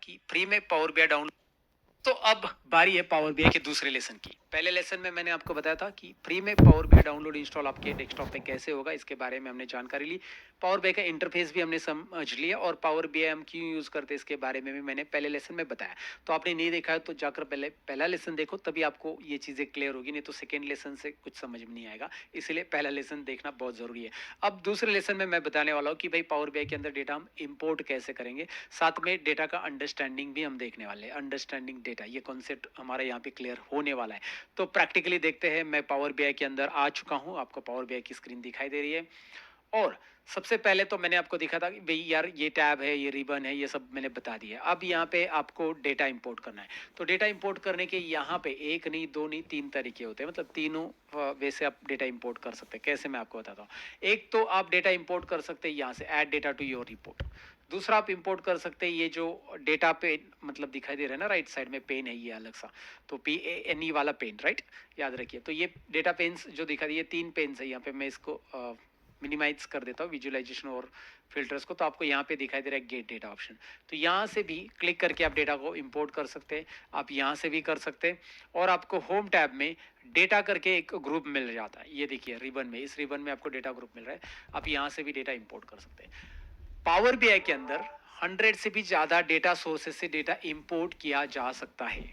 कि फ्री में power BI download. तो अब बारी है पावर बीआई के दूसरे लेसन की। पहले लेसन में मैंने आपको बताया था कि फ्री में पावर बीआई डाउनलोड इंस्टॉल आपके डेस्कटॉप पे कैसे होगा, इसके बारे में हमने जानकारी ली। पावर बीआई का इंटरफेस भी हमने समझ लिया और पावर बीआई हम क्यों यूज करते हैं इसके बारे में भी मैंने पहले लेसन में बताया। तो आपने नहीं देखा है तो जाकर पहले पहला लेसन देखो, तभी आपको ये चीजें क्लियर होगी, नहीं तो सेकेंड लेसन से कुछ समझ में नहीं आएगा। इसलिए पहला लेसन देखना बहुत जरूरी है। अब दूसरे लेसन में मैं बताने वाला हूँ कि भाई पावर बीआई के अंदर डेटा हम इंपोर्ट कैसे करेंगे, साथ में डेटा का अंडरस्टैंडिंग भी हम देखने वाले हैं। अंडरस्टैंडिंग डेटा, ये कॉन्सेप्ट हमारा यहाँ पे क्लियर होने वाला है। तो प्रैक्टिकली देखते हैं। मैं पावर बीआई के अंदर आ चुका हूँ, आपको पावर बीआई की स्क्रीन दिखाई दे रही है। और सबसे पहले तो मैंने आपको दिखा था कि भाई यार ये टैब है, ये रिबन है, ये सब मैंने बता दिया। अब यहाँ पे आपको डेटा इंपोर्ट करना है। तो डेटा इंपोर्ट करने के यहाँ पे एक नहीं, दो नहीं, तीन तरीके होते हैं। मतलब तीनों वे से आप डेटा इंपोर्ट कर सकते हैं। कैसे, मैं आपको बताता हूँ। एक तो आप डेटा इंपोर्ट कर सकते हैं यहाँ से, add data to your report. दूसरा आप इंपोर्ट कर सकते हैं ये जो डेटा पे मतलब दिखाई दे रहा है ना, राइट साइड में पेन है ये अलग सा, तो PANE वाला पेन, राइट, याद रखिए। तो ये डेटा पेन्स जो दिखा रही है, 3 पेन्स है यहाँ पे। मैं इसको मिनिमाइज कर देता हूँ विजुअलाइजेशन और फिल्टर्स को, तो आपको यहाँ पे दिखाई दे रहा है गेट डेटा ऑप्शन। तो यहाँ से भी क्लिक करके आप डेटा को इंपोर्ट कर सकते हैं। आप यहाँ से भी कर सकते हैं। और आपको होम टैब में डेटा करके एक ग्रुप मिल जाता है। ये देखिए रिबन में, इस रिबन में आपको डेटा ग्रुप मिल रहा है। आप यहाँ से भी डेटा इंपोर्ट कर सकते हैं। पावर बीआई के अंदर 100 से भी ज्यादा डेटा सोर्सेस से डेटा इंपोर्ट किया जा सकता है।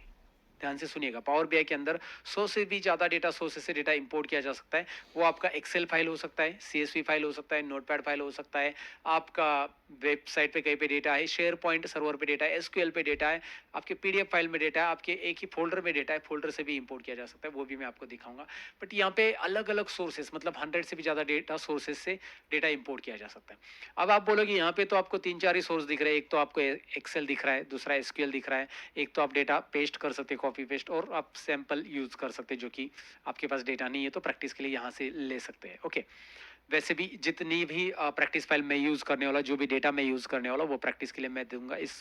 ध्यान से सुनिएगा, पावर बीआई के अंदर 100 से भी ज्यादा डेटा सोर्सेस से डेटा इंपोर्ट किया जा सकता है। वो आपका एक्सेल फाइल हो सकता है, CSV फाइल हो सकता है, नोटपैड फाइल हो सकता है, आपका वेबसाइट पे कहीं पे डेटा है, शेयर पॉइंट सर्वर पे डेटा है, SQL पे डेटा है, आपके PDF फाइल में डेटा है, आपके एक ही फोल्डर में डेटा है, फोल्डर से भी इंपोर्ट किया जा सकता है। वो भी मैं आपको दिखाऊंगा। बट यहाँ पे अलग अलग सोर्सेस, मतलब 100 से भी ज्यादा डेटा सोर्सेस से डेटा इंपोर्ट किया जा सकता है। अब आप बोलोगे यहाँ पे तो आपको 3-4 ही सोर्स दिख रहे हैं। एक तो आपको एक्सेल दिख रहा है, दूसरा SQL दिख रहा है, एक तो आप डेटा पेस्ट कर सकते हैं, कॉपी पेस्ट, और आप सैंपल यूज कर सकते हैं जो कि आपके पास डेटा नहीं है तो प्रैक्टिस के लिए यहाँ से ले सकते हैं। ओके, वैसे भी जितनी भी प्रैक्टिस फाइल मैं यूज करने वाला, जो भी डेटा मैं यूज करने वाला, वो प्रैक्टिस के लिए मैं दूंगा इस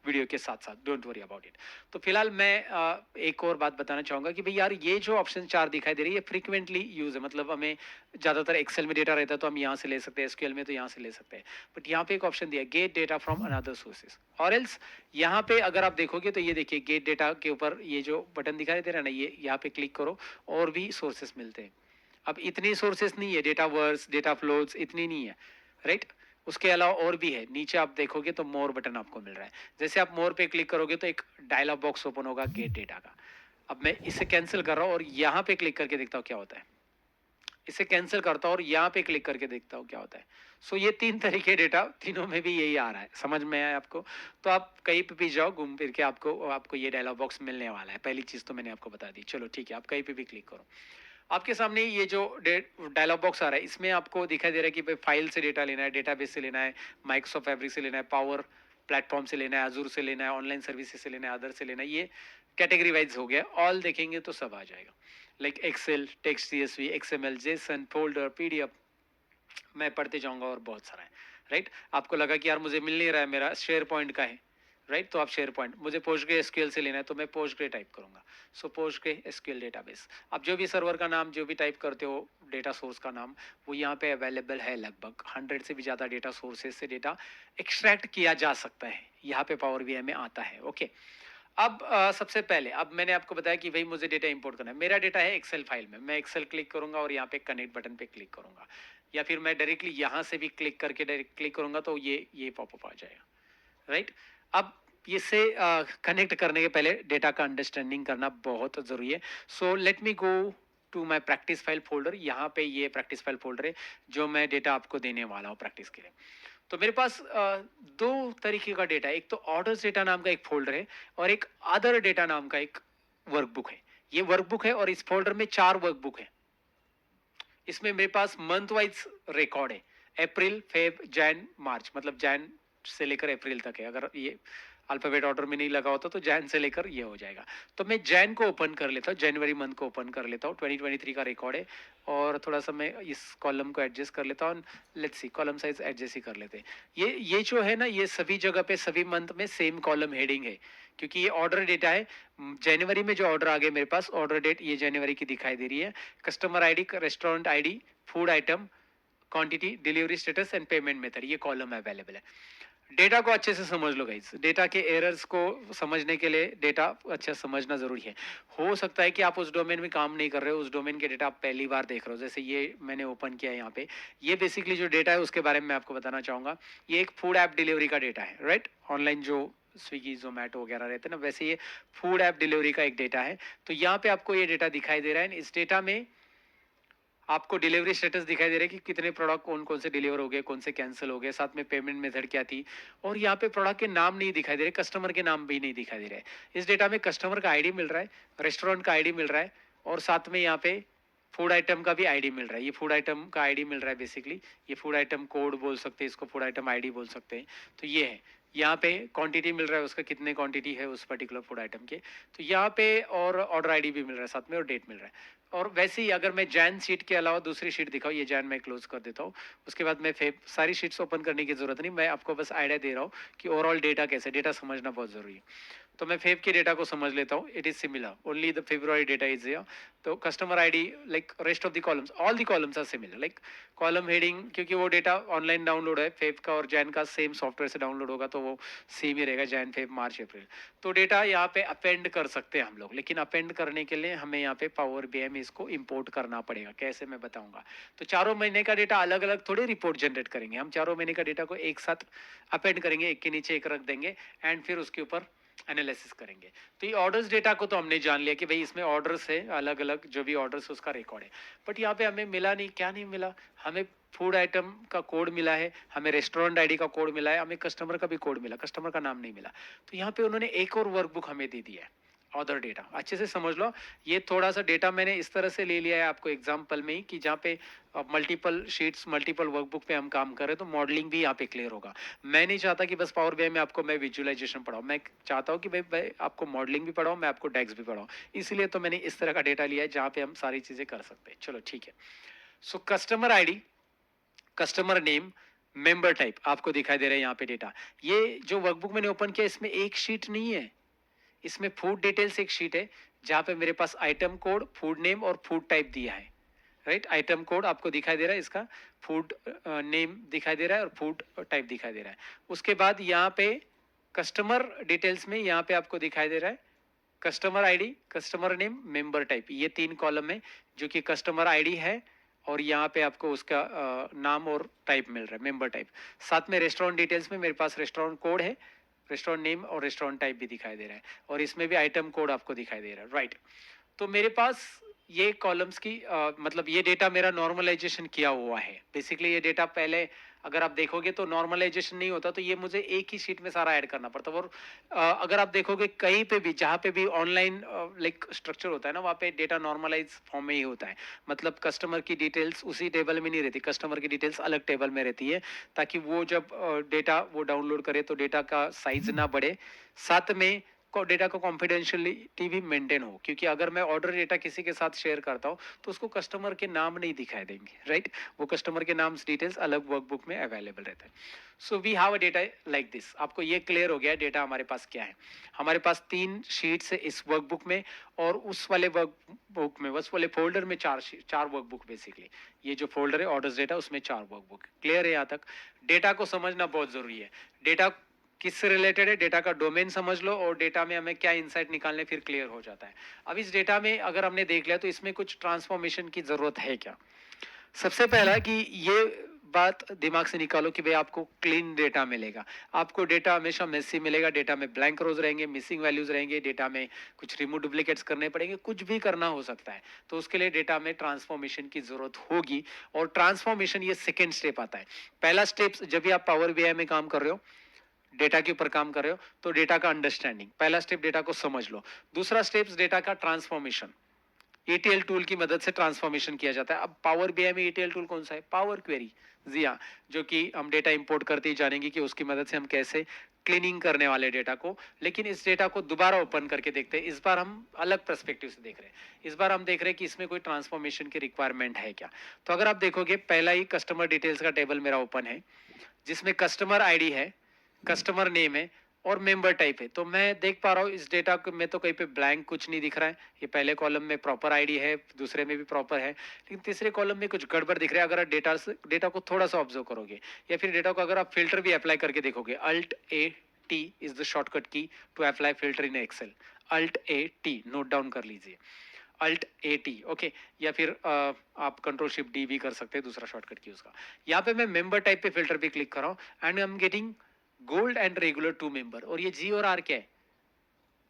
वीडियो के साथ साथ। Don't worry about it. तो फिलहाल मैं एक और बात बताना चाहूंगा कि भाई यार ये जो ऑप्शन 4 दिखाई दे रही है फ्रीक्वेंटली यूज है। मतलब हमें ज्यादातर एक्सेल में डेटा रहता है तो हम यहाँ से ले सकते हैं, SQL में तो यहाँ से ले सकते हैं। बट यहाँ पे एक ऑप्शन दिया, gate data from another sources, और एल्स यहाँ पे अगर आप देखोगे तो ये देखिए गेट डेटा के ऊपर ये जो बटन दिखाई दे रहा है ना, ये यहाँ पे क्लिक करो और भी सोर्सेस मिलते हैं। अब इतनी सोर्सेस नहीं है, डेटा वर्स, डेटा फ्लोज इतनी नहीं है, राइट। उसके अलावा और भी है। नीचे आप देखोगे तो मोर बटन आपको मिल रहा है। जैसे आप मोर पे क्लिक करोगे तो एक डायलॉग बॉक्स ओपन होगा गेट डेटा का। अब मैं इसे कैंसिल कर रहा हूँ और यहाँ पे क्लिक करके देखता हूँ क्या होता है। इसे कैंसिल करता हूँ और यहाँ पे क्लिक करके देखता हूँ क्या होता है। सो ये 3 तरीके डेटा, तीनों में भी यही आ रहा है। समझ में आया आपको? तो आप कहीं पे भी जाओ घूम फिर के आपको आपको ये डायलॉग बॉक्स मिलने वाला है। पहली चीज तो मैंने आपको बता दी। चलो ठीक है, आप कहीं पे भी क्लिक करो। आपके सामने ये जो डायलॉग बॉक्स आ रहा है, इसमें आपको दिखाई दे रहा है कि भाई फाइल से डेटा लेना है, डेटाबेस से लेना है, माइक्रोसॉफ्ट फैब्रिक से लेना है, पावर प्लेटफॉर्म से लेना है, अजूर से लेना है, ऑनलाइन सर्विसेज से लेना है, अदर से लेना है। ये कैटेगरी वाइज हो गया। ऑल देखेंगे तो सब आ जाएगा, like Excel, text, CSV, XML, JSON, folder, PDF। मैं पढ़ते जाऊंगा और बहुत सारा है, राइट। आपको लगा कि यार मुझे मिल नहीं रहा है, मेरा शेयर पॉइंट का है, राइट, तो आप शेयर पॉइंट, मुझे PostgreSQL से लेना है तो मैं Postgre टाइप करूंगा। सो PostgreSQL डेटाबेस। आप जो भी सर्वर का नाम जो भी टाइप करते हो, डेटा सोर्स का नाम, वो यहाँ पे अवेलेबल है। लगभग 100 से भी ज्यादा डेटा सोर्सेज से डेटा एक्सट्रैक्ट किया जा सकता है, यहाँ पे पावर बीआई में आता है। ओके, अब सबसे पहले अब मैंने आपको बताया कि भाई मुझे डेटा इंपोर्ट करना है। मेरा डेटा है एक्सेल फाइल में, मैं एक्सेल क्लिक करूंगा और यहाँ पे कनेक्ट बटन पे क्लिक करूंगा, या फिर मैं डायरेक्टली यहाँ से भी क्लिक करके डायरेक्ट क्लिक करूंगा तो ये पॉपअप आ जाएगा, राइट। अब इसे कनेक्ट करने के पहले डेटा का अंडरस्टैंडिंग करना बहुत जरूरी है। So let me go to my practice file folder. यहाँ पे ये प्रैक्टिस फाइल फोल्डर है जो मैं डेटा आपको देने वाला हूँ प्रैक्टिस के लिए। तो मेरे पास 2 तरीके का डेटा है। एक तो ऑर्डर्स डेटा नाम का एक फोल्डर है और एक अदर डेटा नाम का एक वर्कबुक है। ये वर्कबुक है और इस फोल्डर में 4 वर्कबुक है। इसमें मेरे पास मंथ वाइज रिकॉर्ड है, अप्रैल, फेब, जैन, मार्च, मतलब जैन से लेकर अप्रैल तक है। अगर ये अल्फाबेट ऑर्डर में नहीं लगा होता तो जैन से लेकर ये हो जाएगा। तो मैं जैन को ओपन कर लेता हूँ, जनवरी मंथ को ओपन कर लेता हूँ। 2023 का रिकॉर्ड है और थोड़ा सा मैं इस कॉलम को एडजस्ट कर लेता हूँ। Let's see, column size adjust ही कर लेते हैं। ये जो है ना, ये सभी जगह पे सभी मंथ में सेम कॉलम हेडिंग है, क्योंकि ये ऑर्डर डेटा है। जनवरी में जो ऑर्डर आ गए मेरे पास, ऑर्डर डेट ये जनवरी की दिखाई दे रही है। Customer ID, restaurant ID, food item, quantity, delivery status and payment method, ये कॉलम अवेलेबल है। डेटा को अच्छे से समझ लो गाइस। डेटा के एरर्स को समझने के लिए डेटा अच्छा समझना जरूरी है। हो सकता है कि आप उस डोमेन में काम नहीं कर रहे हो, उस डोमेन के डेटा आप पहली बार देख रहे हो। जैसे ये मैंने ओपन किया है यहाँ पे, ये बेसिकली जो डेटा है उसके बारे में मैं आपको बताना चाहूंगा। ये एक फूड ऐप डिलीवरी का डेटा है, राइट। ऑनलाइन जो स्विगी जोमेटो वगैरह रहते हैं ना, वैसे ये फूड ऐप डिलीवरी का एक डेटा है। तो यहाँ पे आपको ये डेटा दिखाई दे रहा है। इस डेटा में आपको डिलीवरी स्टेटस दिखाई दे रहा है कि कितने प्रोडक्ट कौन कौन से डिलीवर हो गए, कौन से कैंसिल हो गए, साथ में पेमेंट मेथड क्या थी। और यहाँ पे प्रोडक्ट के नाम नहीं दिखाई दे रहे, कस्टमर के नाम भी नहीं दिखाई दे रहे। इस डेटा में कस्टमर का आईडी मिल रहा है, रेस्टोरेंट का आईडी मिल रहा है, और साथ में यहाँ पे फूड आइटम का भी आईडी मिल रहा है। ये फूड आइटम का आईडी मिल रहा है बेसिकली। ये फूड आइटम कोड बोल सकते हैं इसको, फूड आइटम आईडी बोल सकते हैं। तो ये है, यहाँ पे क्वांटिटी मिल रहा है उसका, कितने क्वांटिटी है उस पर्टिकुलर फूड आइटम के। तो यहाँ पे और ऑर्डर आईडी भी मिल रहा है साथ में, और डेट मिल रहा है। और वैसे ही अगर मैं जैन शीट के अलावा दूसरी शीट दिखाऊं, ये जैन मैं क्लोज कर देता हूँ। उसके बाद मैं फेब सारी शीट्स ओपन करने की जरूरत नहीं, मैं आपको बस आइडिया दे रहा हूँ कि ओवरऑल डेटा कैसे, डेटा समझना बहुत जरूरी है। तो मैं फेब के डेटा को समझ लेता हूँ। It is similar, only the February data is here. तो customer ID like rest of the columns, all the columns are similar, like column heading, क्योंकि वो डेटा ऑनलाइन डाउनलोड है फेब का और जैन का, सेम सॉफ्टवेयर से डाउनलोड होगा तो वो सेम ही रहेगा, जैन फेब मार्च अप्रैल। तो डेटा यहाँ पे अपेंड कर सकते हैं हम लोग, लेकिन अपेंड करने के लिए हमें यहाँ पे पावर बीआई में इसको इंपोर्ट करना पड़ेगा। कैसे मैं बताऊंगा। तो चारों महीने का डेटा अलग अलग थोड़ी रिपोर्ट जनरेट करेंगे हम, चारों महीने का डेटा को एक साथ अपेंड करेंगे, एक के नीचे एक रख देंगे, एंड फिर उसके ऊपर एनालिसिस करेंगे। तो ये ऑर्डर्स डेटा को तो हमने जान लिया कि भाई इसमें ऑर्डर्स है, अलग अलग जो भी ऑर्डर्स उसका रिकॉर्ड है। बट यहाँ पे हमें मिला नहीं, क्या नहीं मिला, हमें फूड आइटम का कोड मिला है, हमें रेस्टोरेंट आईडी का कोड मिला है, हमें कस्टमर का भी कोड मिला, कस्टमर का नाम नहीं मिला। तो यहाँ पे उन्होंने एक और वर्कबुक हमें दे दिया है, अदर डेटा। अच्छे से समझ लो, ये थोड़ा सा डेटा मैंने इस तरह से ले लिया है आपको एग्जांपल में ही, कि जहाँ पे मल्टीपल शीट्स मल्टीपल वर्कबुक पे हम काम कर रहे हैं, तो मॉडलिंग भी यहाँ पे क्लियर होगा। मैं नहीं चाहता कि बस पावर बीआई में आपको मैं विजुअलाइजेशन पढ़ाऊँ, मैं चाहता हूँ कि भाई आपको मॉडलिंग भी पढ़ाऊँ, मैं आपको डेक्स भी पढ़ाऊँ। इसलिए तो मैंने इस तरह का डेटा लिया है जहाँ पे हम सारी चीजें कर सकते हैं। चलो ठीक है। So customer ID, customer name, member type आपको दिखाई दे रहा है यहाँ पे डेटा। ये जो वर्कबुक मैंने ओपन किया इसमें एक शीट नहीं है, इसमें फूड डिटेल्स एक शीट है जहां पे मेरे पास आइटम कोड, फूड नेम और फूड टाइप दिया है, राइट। आइटम कोड आपको दिखाई दे रहा है, इसका फूड नेम दिखाई दे रहा है और फूड टाइप दिखाई दे रहा है। उसके बाद यहाँ पे कस्टमर डिटेल्स में यहाँ पे आपको दिखाई दे रहा है customer ID, customer name, member type, ये तीन कॉलम है जो कि कस्टमर आईडी है, और यहाँ पे आपको उसका नाम और टाइप मिल रहा है, मेंबर टाइप। साथ में रेस्टोरेंट डिटेल्स में मेरे पास रेस्टोरेंट कोड है, रेस्टोरेंट नेम और रेस्टोरेंट टाइप भी दिखाई दे रहा है, और इसमें भी आइटम कोड आपको दिखाई दे रहा है, राइट। तो मेरे पास ये कॉलम्स की मतलब ये डेटा मेरा नॉर्मलाइजेशन किया हुआ है। बेसिकली ये डेटा पहले अगर आप देखोगे तो नॉर्मलाइजेशन नहीं होता, तो ये मुझे एक ही शीट में सारा ऐड करना पड़ता। और अगर आप देखोगे कहीं पे भी जहाँ पे भी ऑनलाइन लाइक स्ट्रक्चर होता है ना, वहाँ पे डेटा नॉर्मलाइज फॉर्म में ही होता है। मतलब कस्टमर की डिटेल्स उसी टेबल में नहीं रहती, कस्टमर की डिटेल्स अलग टेबल में रहती है, ताकि वो जब डेटा वो डाउनलोड करे तो डेटा का साइज ना बढ़े, साथ में डेटा को कॉन्फिडेंशियलिटी भी मेंटेन हो। क्योंकि अगर मैं ऑर्डर डेटा किसी के साथ शेयर करता हूँ तो उसको कस्टमर के नाम नहीं दिखाई देंगे, राइट। वो कस्टमर के नाम डिटेल्स अलग वर्कबुक में अवेलेबल रहता है। So we have a data like this. आपको ये क्लियर हो गया डेटा हमारे पास क्या है। हमारे पास 3 शीट्स है इस वर्कबुक में, और उस वाले वर्कबुक में, उस वाले फोल्डर में 4 वर्कबुक बेसिकली। ये जो फोल्डर है ऑर्डर्स डेटा, उसमें 4 वर्कबुक। क्लियर है यहाँ तक। डेटा को समझना बहुत जरूरी है। डेटा किससे रिलेटेड है, डेटा का डोमेन समझ लो, और डेटा में हमें क्या इंसाइट निकालने, फिर क्लियर हो जाता है। अब इस डेटा में अगर हमने देख लिया तो इसमें कुछ ट्रांसफॉर्मेशन की जरूरत है क्या। सबसे पहला कि ये बात दिमाग से निकालो कि भाई आपको क्लीन डेटा मिलेगा। आपको डेटा हमेशा मेसी मिलेगा, डेटा में ब्लैंक रोज रहेंगे, मिसिंग वैल्यूज रहेंगे, डेटा में कुछ रिमूव डुप्लीकेट्स करने पड़ेंगे, कुछ भी करना हो सकता है। तो उसके लिए डेटा में ट्रांसफॉर्मेशन की जरूरत होगी, और ट्रांसफॉर्मेशन ये सेकेंड स्टेप आता है। पहला स्टेप जब भी आप पावर बीआई में काम कर रहे हो, डेटा के ऊपर काम कर रहे हो, तो डेटा का अंडरस्टैंडिंग, पहला स्टेप डेटा को समझ लो। दूसरा स्टेप डेटा का ट्रांसफॉर्मेशन, ETL टूल की मदद से ट्रांसफॉर्मेशन किया जाता है। अब पावर बीआई में ETL टूल कौन सा है, पावर क्वेरी। जी हाँ, जो कि हम डेटा इंपोर्ट करते ही जानेंगे कि उसकी मदद से हम कैसे क्लीनिंग करने वाले डेटा को। लेकिन इस डेटा को दोबारा ओपन करके देखते हैं। इस बार हम अलग पर्सपेक्टिव से देख रहे हैं। इस बार हम देख रहे हैं कि इसमें कोई ट्रांसफॉर्मेशन की रिक्वायरमेंट है क्या। तो अगर आप देखोगे पहला ही कस्टमर डिटेल्स का टेबल मेरा ओपन है, जिसमें कस्टमर आईडी है, कस्टमर नेम है, और मेंबर टाइप है। तो मैं देख पा रहा हूँ इस डेटा को में तो कहीं पे ब्लैंक कुछ नहीं दिख रहा है। ये पहले कॉलम में प्रॉपर आईडी है, दूसरे में भी प्रॉपर है, लेकिन तीसरे कॉलम में कुछ गड़बड़ दिख रहा है। अगर आप डेटा को थोड़ा सा ऑब्जर्व करोगे या फिर डेटा को अगर आप फिल्टर भी अप्लाई करके देखोगे, Alt A T is the shortcut key to apply filter in Excel. Alt A T note down कर लीजिए, अल्ट ए टी, ओके। या फिर आप कंट्रोल शिफ्ट डी भी कर सकते हैं, दूसरा शॉर्टकट की उसका। यहाँ पे मैं मेंबर टाइप पे फिल्टर पे क्लिक कर रहा हूँ and I am getting gold and regular two member. और ये जी और आर क्या है?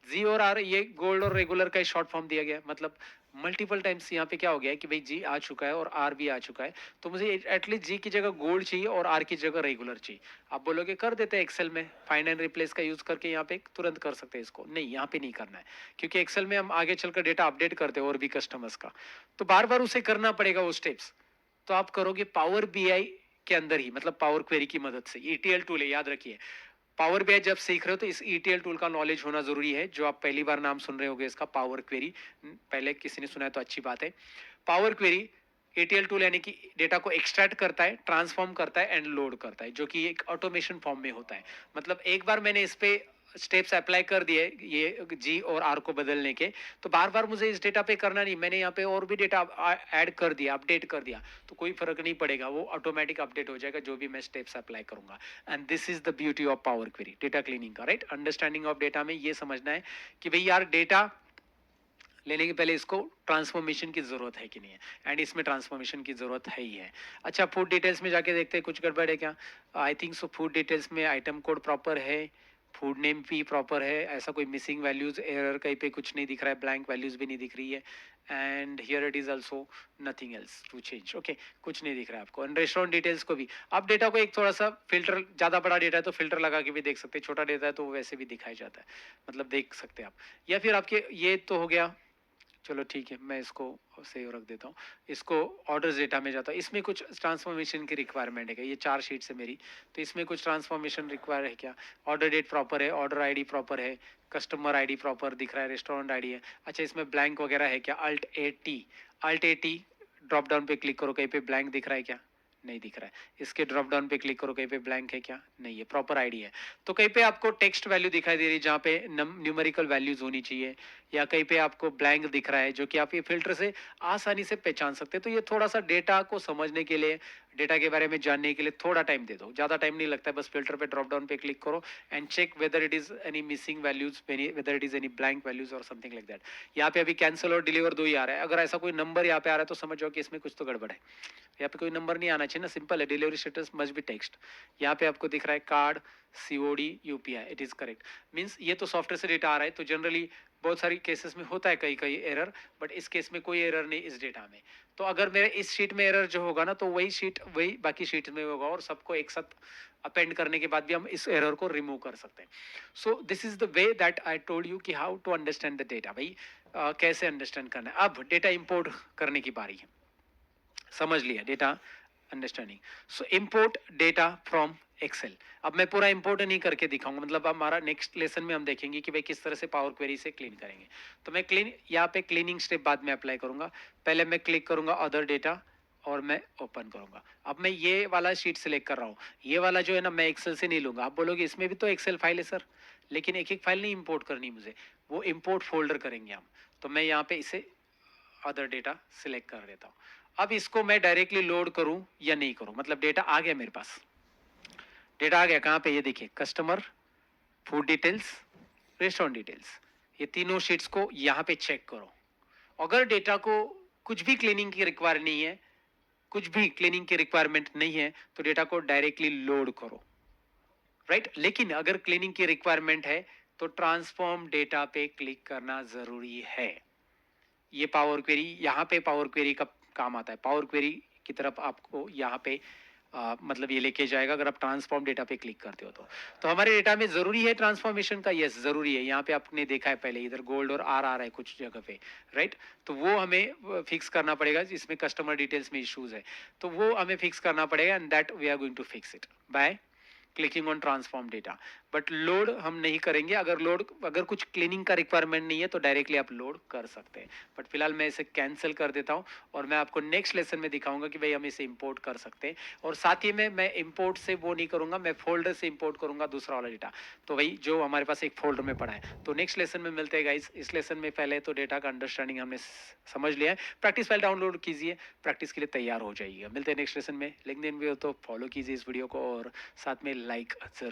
जी और आर ये गोल्ड और रेगुलर का शॉर्ट फॉर्म दिया गया है। मतलब मल्टीपल टाइम्स यहाँ पे क्या हो गया है कि भाई जी आ चुका है और आर भी आ चुका है, तो मुझे एटलीस्ट जी की जगह गोल्ड चाहिए और आर की जगह रेगुलर चाहिए। आप बोलोगे कर देते हैं एक्सेल में, फाइंड एंड रिप्लेस का यूज करके यहाँ पे तुरंत कर सकते हैं इसको। नहीं, यहाँ पे नहीं करना है, क्योंकि एक्सेल में हम आगे चलकर डेटा अपडेट करते हैं और भी कस्टमर्स का, तो बार बार उसे करना पड़ेगा वो स्टेप्स। तो आप करोगे पावर बीआई के अंदर ही, मतलब पावर क्वेरी की मदद से। ईटीएल टूल है, याद रखिए। पावर बीआई जब सीख रहे हो तो इस ईटीएल टूल का नॉलेज होना जरूरी है, जो आप पहली बार नाम सुन रहे होगे इसका, पावर क्वेरी। पहले किसी ने सुना है तो अच्छी बात है। पावर क्वेरी एटीएल टूल यानी कि डेटा को एक्सट्रैक्ट करता है, ट्रांसफॉर्म करता है एंड लोड करता है, जो कि एक ऑटोमेशन फॉर्म में होता है। मतलब एक बार मैंने इस पे स्टेप्स अप्लाई कर दिए ये जी और आर को बदलने के, तो बार बार मुझे इस डेटा पे करना नहीं। मैंने यहाँ पे और भी डेटा ऐड कर दिया, अपडेट कर दिया, तो कोई फर्क नहीं पड़ेगा, वो ऑटोमेटिक अपडेट हो जाएगा जो भी मैं स्टेप्स अप्लाई करूंगा। And this is the beauty of power query, data cleaning का, राइट। अंडरस्टैंडिंग ऑफ डेटा में ये समझना है कि भाई यार डेटा लेने के पहले इसको ट्रांसफॉर्मेशन की जरूरत है कि नहीं है, एंड इसमें ट्रांसफॉर्मेशन की जरूरत है ही है। अच्छा, फूड डिटेल्स में जाके देखते हैं कुछ गड़बड़ है क्या। I think so food details में आइटम कोड प्रॉपर है, फूड नेम भी प्रॉपर है, ऐसा कोई मिसिंग वैल्यूज एरर कहीं पे कुछ नहीं दिख रहा है, ब्लैंक वैल्यूज भी नहीं दिख रही है। And here it is also nothing else to change, okay, कुछ नहीं दिख रहा है आपको। एंड रेस्टोरेंट डिटेल्स को भी आप डेटा को एक थोड़ा सा फिल्टर, ज्यादा बड़ा डेटा है तो फिल्टर लगा के भी देख सकते हैं, छोटा डेटा है तो वैसे भी दिखाई जाता है, मतलब देख सकते हैं आप। या फिर आपके ये तो हो गया, चलो ठीक है, मैं इसको सेव रख देता हूँ। इसको ऑर्डर्स डेटा में जाता है, इसमें कुछ ट्रांसफॉर्मेशन की रिक्वायरमेंट है क्या? ये 4 शीट्स है मेरी, तो इसमें कुछ ट्रांसफॉर्मेशन रिक्वायर है क्या? ऑर्डर डेट प्रॉपर है, ऑर्डर आईडी प्रॉपर है, कस्टमर आईडी प्रॉपर दिख रहा है, रेस्टोरेंट आईडी है। अच्छा, इसमें ब्लैंक वगैरह है क्या? Alt A T, Alt A T drop down पे क्लिक करो, कहीं पे ब्लैंक दिख रहा है क्या? नहीं दिख रहा है। इसके ड्रॉप डाउन पे क्लिक करो, कहीं पे ब्लैंक है क्या? नहीं है, प्रॉपर आईडी है। तो कहीं पे आपको टेक्स्ट वैल्यू दिखाई दे रही है जहाँ पे न्यूमेरिकल वैल्यूज होनी चाहिए, या कहीं पे आपको ब्लैंक दिख रहा है, जो कि आप ये फिल्टर से आसानी से पहचान सकते हैं। तो ये थोड़ा सा डेटा को समझने के लिए, डेटा के बारे में जानने के लिए थोड़ा टाइम दे दो, ज्यादा टाइम नहीं लगता है। बस फिल्टर पे ड्रॉप डाउन पे क्लिक करो and check whether it is any missing values, whether it is any blank values और समथिंग लाइक दैट। यहाँ पे अभी कैंसिल और डिलीवर दो ही आ रहा है। अगर ऐसा कोई नंबर यहाँ पे आ रहा है तो समझ जाओ कि इसमें कुछ तो गड़बड़ है। यहाँ पे कोई नंबर नहीं आना चाहिए ना, सिंपल है, delivery status must be text. यहाँ पे आपको दिख रहा है card COD UPI, it is correct. Means ये तो सॉफ्टवेयर से डेटा आ रहा है, तो जनरली बहुत सारी केसेस में होता है कई कई एरर, बट इस केस में कोई एरर नहीं इस डेटा में। तो अगर मेरे इस शीट में एरर जो होगा ना, तो वही शीट वही बाकी शीट में होगा, और सबको एक साथ अपेंड करने के बाद भी हम इस एरर को रिमूव कर सकते हैं। So this is the way that I told you कि how to understand the data. भाई कैसे अंडरस्टैंड करना है। अब डेटा इंपोर्ट करने की बारी है, समझ लिया data understanding. So import data from Excel. अब मैं पूरा इंपोर्ट नहीं करके दिखाऊंगा, मतलब हमारा नेक्स्ट लेसन में हम देखेंगे कि भाई किस तरह से पावर क्वेरी से क्लीन करेंगे। तो मैं क्लीन यहाँ पे क्लीनिंग स्टेप बाद में अप्लाई करूंगा। पहले मैं क्लिक करूंगा अदर डेटा और मैं ओपन करूंगा। अब मैं ये वाला शीट सिलेक्ट कर रहा हूँ, ये वाला जो है ना मैं एक्सेल से नहीं लूंगा। आप बोलोगे इसमें भी तो एक्सेल फाइल है सर, लेकिन एक एक फाइल नहीं इंपोर्ट करनी मुझे, वो इंपोर्ट फोल्डर करेंगे हम। तो मैं यहाँ पे इसे अदर डेटा सिलेक्ट कर देता हूँ। अब इसको मैं डायरेक्टली लोड करूं या नहीं करूं, मतलब डेटा आ गया मेरे पास, डेटा आ गया कहां पे, ये देखिए customer, food details, restaurant details, ये तीनों शीट्स को यहां पे चेक करो। अगर डेटा को कुछ भी क्लीनिंग की रिक्वायर नहीं है, कुछ भी क्लीनिंग की रिक्वायरमेंट नहीं है, तो डेटा को डायरेक्टली लोड करो, राइट। लेकिन अगर क्लीनिंग की रिक्वायरमेंट है तो ट्रांसफॉर्म डेटा पे क्लिक करना जरूरी है। ये पावर क्वेरी, यहाँ पे पावर क्वेरी का काम आता है। पावर क्वेरी की तरफ आपको यहाँ पे मतलब ये लेके जाएगा अगर आप ट्रांसफॉर्म डेटा पे क्लिक करते हो तो हमारे डेटा में जरूरी है ट्रांसफॉर्मेशन का, यस जरूरी है। यहाँ पे आपने देखा है पहले इधर गोल्ड और आर आ रहा है कुछ जगह पे, राइट। तो वो हमें फिक्स करना पड़ेगा, जिसमें कस्टमर डिटेल्स में इश्यूज है, तो वो हमें फिक्स करना पड़ेगा, and that we are going to fix it by clicking on transform data. But load हम नहीं करेंगे। अगर कुछ क्लीनिंग का रिक्वायरमेंट नहीं है तो डायरेक्टली आप लोड कर सकते हैं। बट फिलहाल मैं इसे कैंसिल कर देता हूँ और मैं आपको नेक्स्ट लेसन में दिखाऊंगा कि भाई हम इसे इंपोर्ट कर सकते हैं। और साथ ही में मैं इंपोर्ट से वो नहीं करूंगा, मैं फोल्डर से इंपोर्ट करूंगा दूसरा वाला डेटा, तो वही जो हमारे पास एक फोल्डर में पड़ा है। तो नेक्स्ट लेसन में मिलते हैं गाइस। इस लेसन में पहले तो डेटा का अंडरस्टैंडिंग हमने समझ लिया है। प्रैक्टिस फाइल डाउनलोड कीजिए, प्रैक्टिस के लिए तैयार हो जाइएगा। मिलते हैं नेक्स्ट लेसन में। लिंक्डइन भी हो तो फॉलो कीजिए इस वीडियो को और साथ में लाइक जरूर